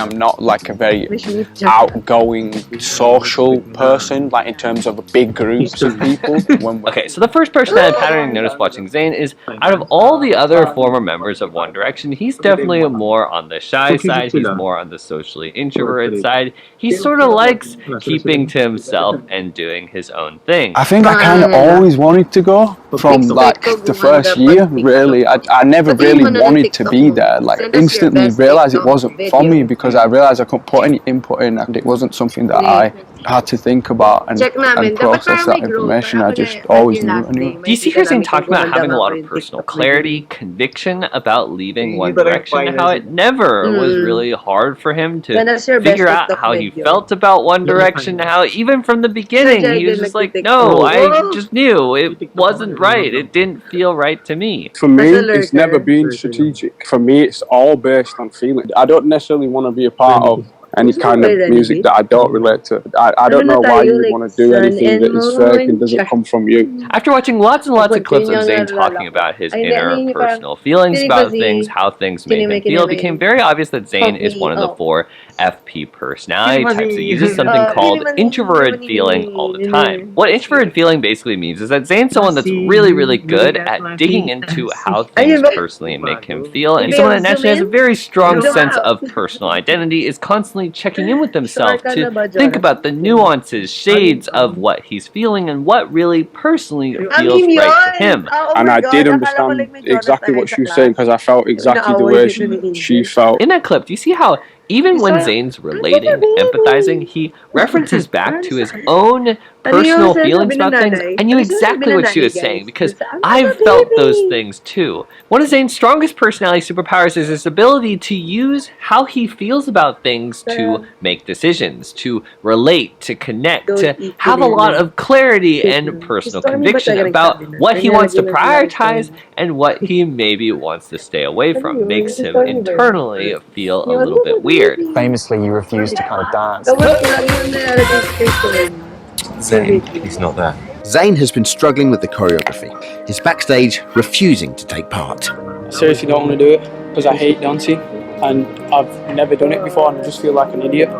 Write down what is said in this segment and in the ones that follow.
I'm not like a very outgoing social person, like in terms of big groups of people. Okay, so the first personality pattern I noticed watching Zayn is, out of all the other former members of One Direction, he's definitely more on the shy side, he's more on the socially introverted side. He sort of likes keeping to himself and doing his own thing. I think I kind of always wanted to go from like the first year, really. I never really wanted to be there, like instantly realised it wasn't for me because I realised I couldn't put any input in and it wasn't something that I had to think about and process that information. I just always knew I knew. Do you see here Zayn talking about having a lot of personal clarity, conviction about leaving One Direction, and how it never was really hard for him to figure out how he felt about One Direction, how even from the beginning he was just like, no, I just knew it wasn't right, it didn't feel right to me. For me, it's never been strategic. For me, it's all based on feeling. I don't necessarily want to be a part of any kind of music that I don't relate to. I don't know why you would want to do anything that is fake and doesn't come from you. After watching lots and lots of clips of Zayn talking about his inner personal feelings about things, how things made him feel, it became very obvious that Zayn is one of the 4 FP personality types. He uses something called introverted feeling all the time. What introverted feeling basically means is that Zayn's someone that's really, really good at digging into how things personally make him feel, and someone that naturally has a very strong sense of personal identity, is constantly checking in with himself to think about the nuances, shades of what he's feeling and what really personally feels right to him. And I did understand exactly what she was saying because I felt exactly the way she felt. In that clip, do you see how even when Zayn's relating, empathizing, he references back to his own personal feelings about things? I knew exactly what she was saying because I've felt those things too. One of Zayn's strongest personality superpowers is his ability to use how he feels about things to make decisions, to relate, to connect, to have a lot of clarity and personal conviction about what he wants to prioritize and what he maybe wants to stay away from. Makes him internally feel a little bit weird. Famously, you refused to kind of dance. Zayn, he's not there. Zayn has been struggling with the choreography. He's backstage refusing to take part. I seriously don't want to do it because I hate dancing and I've never done it before and I just feel like an idiot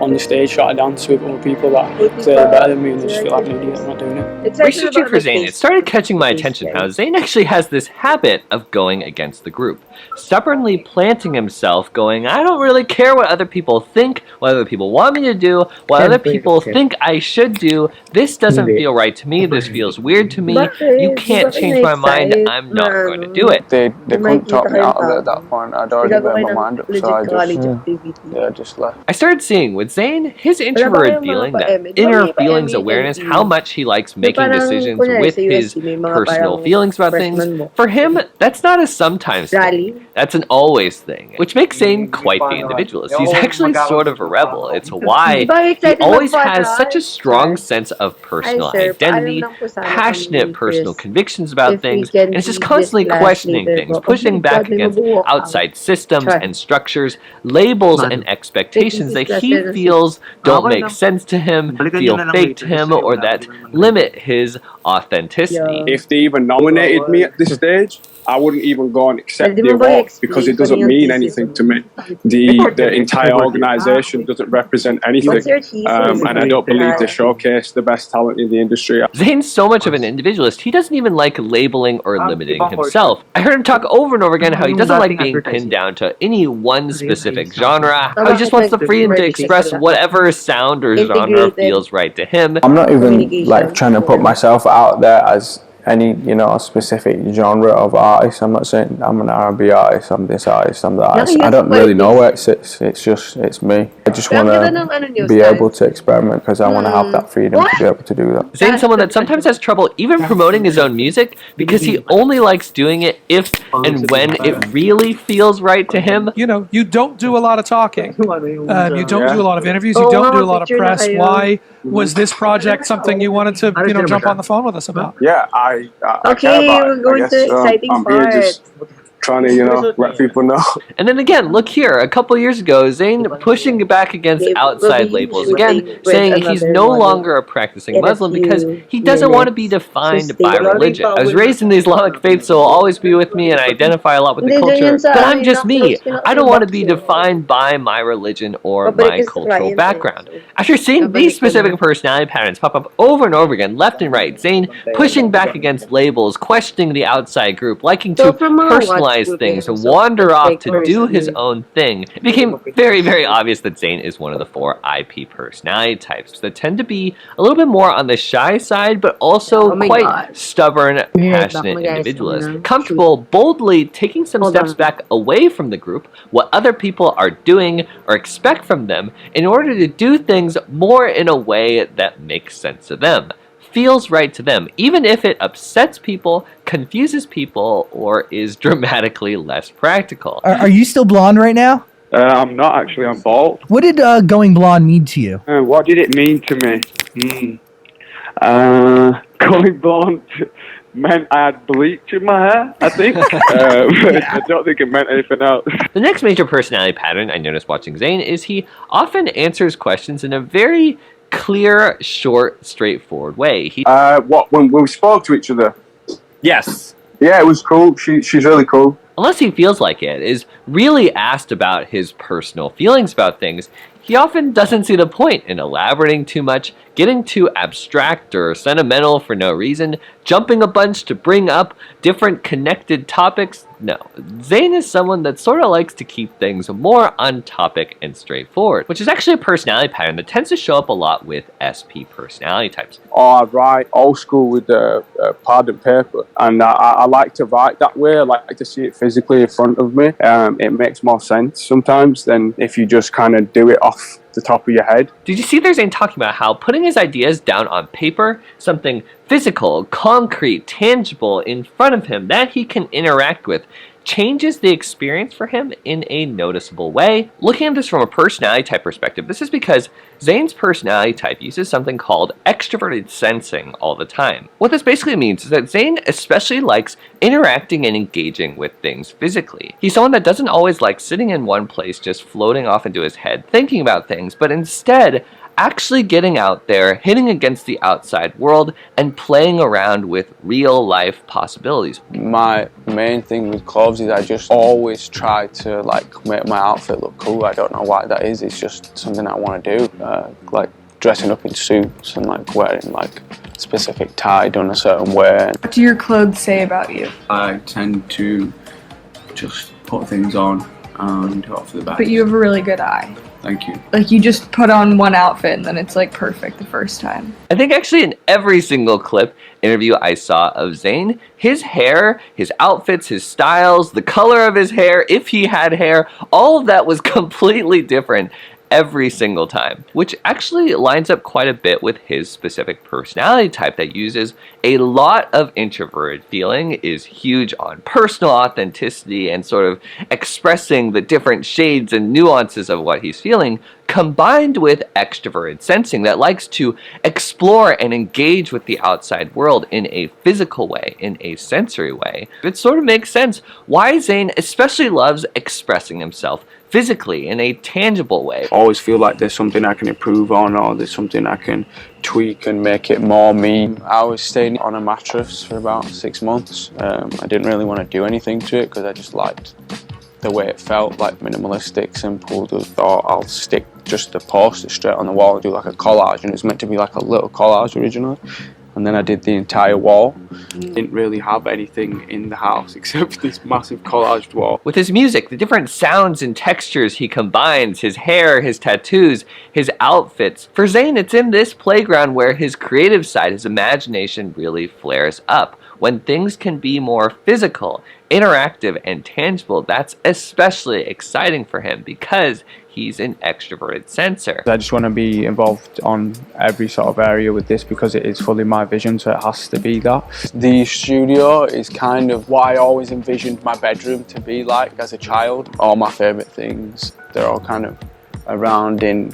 on the stage trying to dance with other people that clearly better than me and I just feel like an idiot. I'm not doing it. Researching for Zayn, it started catching my attention how Zayn actually has this habit of going against the group. Stubbornly planting himself, going, I don't really care what other people think, what other people want me to do, what other people think I should do. This doesn't feel right to me, this feels weird to me, you can't change my mind, I'm not going to do it. They couldn't talk me out of it at that point. I'd already made my mind up, so I just left. I started seeing with Zayn, his introverted feeling, that inner feelings awareness, how much he likes making decisions with his personal feelings about things. For him, that's not a sometimes thing, that's an always thing, which makes Zayn quite the individualist. He's actually sort of a rebel. It's why he always has such a strong sense of personal identity, passionate personal convictions about things, and is just constantly questioning things, pushing back against outside systems and structures, labels and expectations that he feels don't make sense to him, feel fake to him, or that limit his authenticity. If they even nominated me at this stage, I wouldn't even go and accept the award because it doesn't mean anything to me. The entire organisation doesn't represent anything, and I don't believe they showcase the best talent in the industry. Zayn's so much of an individualist, he doesn't even like labeling or limiting himself. I heard him talk over and over again how he doesn't like being pinned down to any one specific genre, how he just wants the freedom to express whatever sound or genre feels right to him. I'm not even like trying to put myself out there as any, you know, specific genre of artist. I'm not saying I'm an R&B artist, I'm this artist, I'm that artist. I don't really know where it sits. It's me. I just want to be able to experiment because I want to have that freedom to be able to do that. Zayn's someone that sometimes has trouble even promoting his own music because he only likes doing it if and when it really feels right to him. You know, you don't do a lot of talking. You don't do a lot of interviews. You don't do a lot of press. Why was this project something you wanted to, you know, jump on the phone with us about? Yeah, I Okay, care about we're going to exciting I'm here just trying to, let people know. And then again, look here, a couple years ago, Zayn pushing back against outside labels, again, saying he's no longer a practicing Muslim because he doesn't want to be defined by religion. I was raised in the Islamic faith, so it'll always be with me, and I identify a lot with the culture, but I'm just me. I don't want to be defined by my religion or my cultural background. After seeing these specific personality patterns pop up over and over again, left and right, Zayn pushing back against labels, questioning the outside group, liking to personalize things, wander off to do his own thing, it became very, very obvious that Zayn is one of the 4 IP personality types that tend to be a little bit more on the shy side, but also quite stubborn, passionate individualists, comfortable boldly taking some steps back away from the group, what other people are doing or expect from them, in order to do things more in a way that makes sense to them, feels right to them, even if it upsets people, confuses people, or is dramatically less practical. Are you still blonde right now? I'm not actually, I'm bald. What did going blonde mean to you? What did it mean to me? Going blonde meant I had bleach in my hair, I think. I don't think it meant anything else. The next major personality pattern I noticed watching Zayn is he often answers questions in a very clear, short, straightforward way. When we spoke to each other? Yes. Yeah, it was cool. She's really cool. Unless he feels like it, is really asked about his personal feelings about things, he often doesn't see the point in elaborating too much, getting too abstract or sentimental for no reason, jumping a bunch to bring up different connected topics. No, Zayn is someone that sort of likes to keep things more on topic and straightforward, which is actually a personality pattern that tends to show up a lot with SP personality types. I write old school with pad and paper, and I like to write that way. I like to see it physically in front of me. It makes more sense sometimes than if you just kind of do it off the top of your head. Did you see there's Zayn talking about how putting his ideas down on paper, something physical, concrete, tangible in front of him that he can interact with, changes the experience for him in a noticeable way? Looking at this from a personality type perspective, this is because Zayn's personality type uses something called extroverted sensing all the time. What this basically means is that Zayn especially likes interacting and engaging with things physically. He's someone that doesn't always like sitting in one place just floating off into his head thinking about things, but instead actually getting out there, hitting against the outside world, and playing around with real life possibilities. My main thing with clothes is I just always try to make my outfit look cool. I don't know why that is, it's just something I want to do. Like dressing up in suits and wearing specific tie done a certain way. What do your clothes say about you? I tend to just put things on and hope for the best. But you have a really good eye. Thank you. You just put on one outfit and then it's perfect the first time. I think actually in every single clip interview I saw of Zayn, his hair, his outfits, his styles, the color of his hair, if he had hair, all of that was completely different every single time, which actually lines up quite a bit with his specific personality type that uses a lot of introverted feeling, is huge on personal authenticity and sort of expressing the different shades and nuances of what he's feeling, combined with extroverted sensing that likes to explore and engage with the outside world in a physical way, in a sensory way. It sort of makes sense why Zayn especially loves expressing himself physically in a tangible way. I always feel like there's something I can improve on, or there's something I can tweak and make it more me. I was staying on a mattress for about 6 months. I didn't really want to do anything to it because I just liked the way it felt, minimalistic, simple. I thought I'll stick just a poster straight on the wall and do a collage, and it was meant to be a little collage originally. And then I did the entire wall. Didn't really have anything in the house except this massive collaged wall. With his music, the different sounds and textures he combines, his hair, his tattoos, his outfits. For Zayn, it's in this playground where his creative side, his imagination really flares up. When things can be more physical, interactive, and tangible, that's especially exciting for him because he's an extroverted sensor. I just want to be involved on every sort of area with this because it is fully my vision, so it has to be that. The studio is kind of what I always envisioned my bedroom to be like as a child. All my favourite things, they're all kind of around in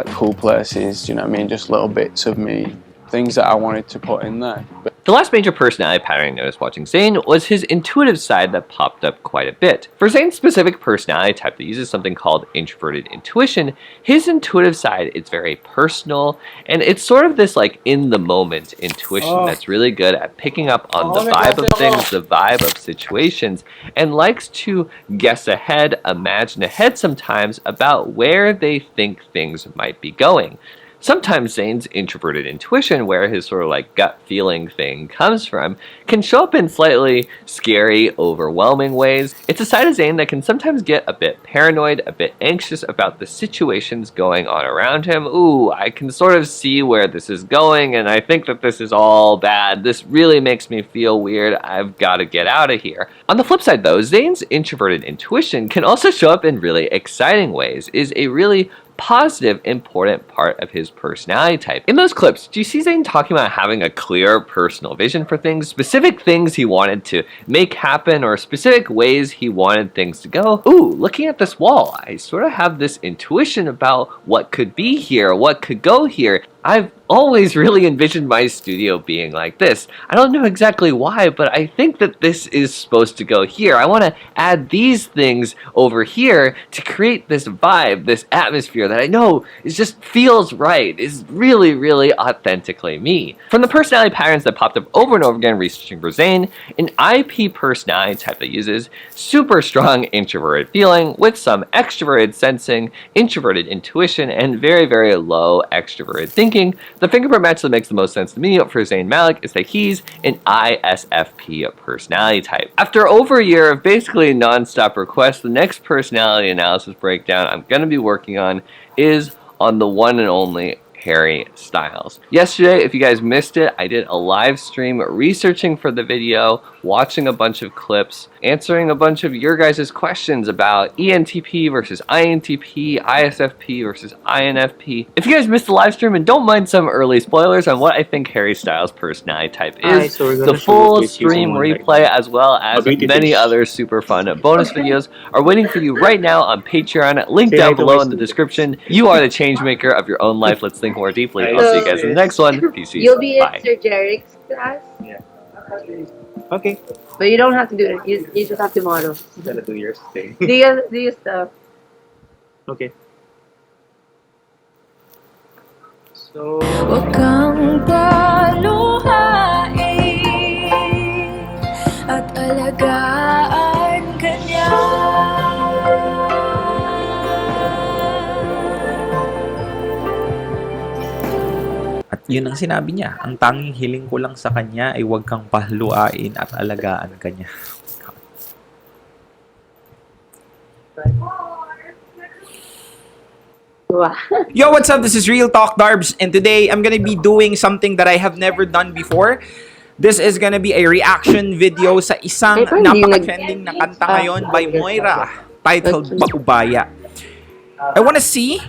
cool places, you know what I mean, just little bits of me, things that I wanted to put in there. The last major personality pattern I noticed watching Zayn was his intuitive side that popped up quite a bit. For Zayn's specific personality type that uses something called introverted intuition, his intuitive side is very personal, and it's sort of this like in the moment intuition that's really good at picking up on the vibe of things, the vibe of situations, and likes to guess ahead, imagine ahead sometimes about where they think things might be going. Sometimes Zayn's introverted intuition, where his sort of like gut feeling thing comes from, can show up in slightly scary, overwhelming ways. It's a side of Zayn that can sometimes get a bit paranoid, a bit anxious about the situations going on around him. Ooh, I can sort of see where this is going, and I think that this is all bad. This really makes me feel weird. I've got to get out of here. On the flip side though, Zayn's introverted intuition can also show up in really exciting ways, is a really positive, important part of his personality type. In those clips, do you see Zayn talking about having a clear personal vision for things, specific things he wanted to make happen, or specific ways he wanted things to go? Ooh, looking at this wall, I sort of have this intuition about what could be here, what could go here. I've always really envisioned my studio being like this. I don't know exactly why, but I think that this is supposed to go here. I want to add these things over here to create this vibe, this atmosphere that I know just feels right, is really, really authentically me. From the personality patterns that popped up over and over again researching for Zayn, an IP personality type that uses super strong introverted feeling with some extroverted sensing, introverted intuition, and very, very low extroverted thinking. The fingerprint match that makes the most sense to me for Zayn Malik is that he's an ISFP personality type. After over a year of basically non-stop requests, the next personality analysis breakdown I'm going to be working on is on the one and only Harry Styles. Yesterday, if you guys missed it, I did a live stream researching for the video, watching a bunch of clips, answering a bunch of your guys' questions about ENTP versus INTP, ISFP versus INFP. If you guys missed the live stream, and don't mind some early spoilers on what I think Harry Styles' personality type is, the full stream replay as well as many other super fun bonus videos are waiting for you right now on Patreon, link down below in the description. You are the change maker of your own life. Let's think more deeply. I'll see you guys in the next one. Peace. You'll be Bye. in Sir Jarek's class? Yeah. Okay. But you don't have to do it. You just have to model. Gotta do your thing. Do your stuff. Okay. So... Huwag kang paluhain at alagaan ka niya. At yun ang sinabi niya, ang tanging hiling ko lang sa kanya ay huwag kang paluhain at alagaan ka niya. Yo, what's up? This is Real Talk Darbs, and today I'm gonna be doing something that I have never done before. This is gonna be a reaction video sa isang napaka-trending na kanta ngayon by Moira, titled Paubaya. I wanna see,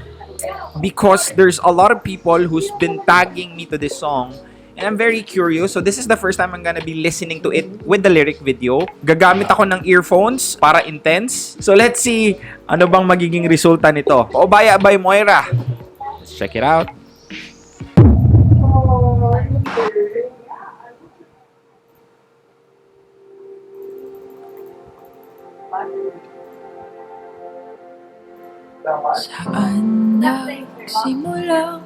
because there's a lot of people who's been tagging me to this song, and I'm very curious. So this is the first time I'm gonna be listening to it with the lyric video. Gagamit ako ng earphones para intense. So let's see ano bang magiging resulta nito. Paubaya by Moira. Let's check it out. Saan nagsimulang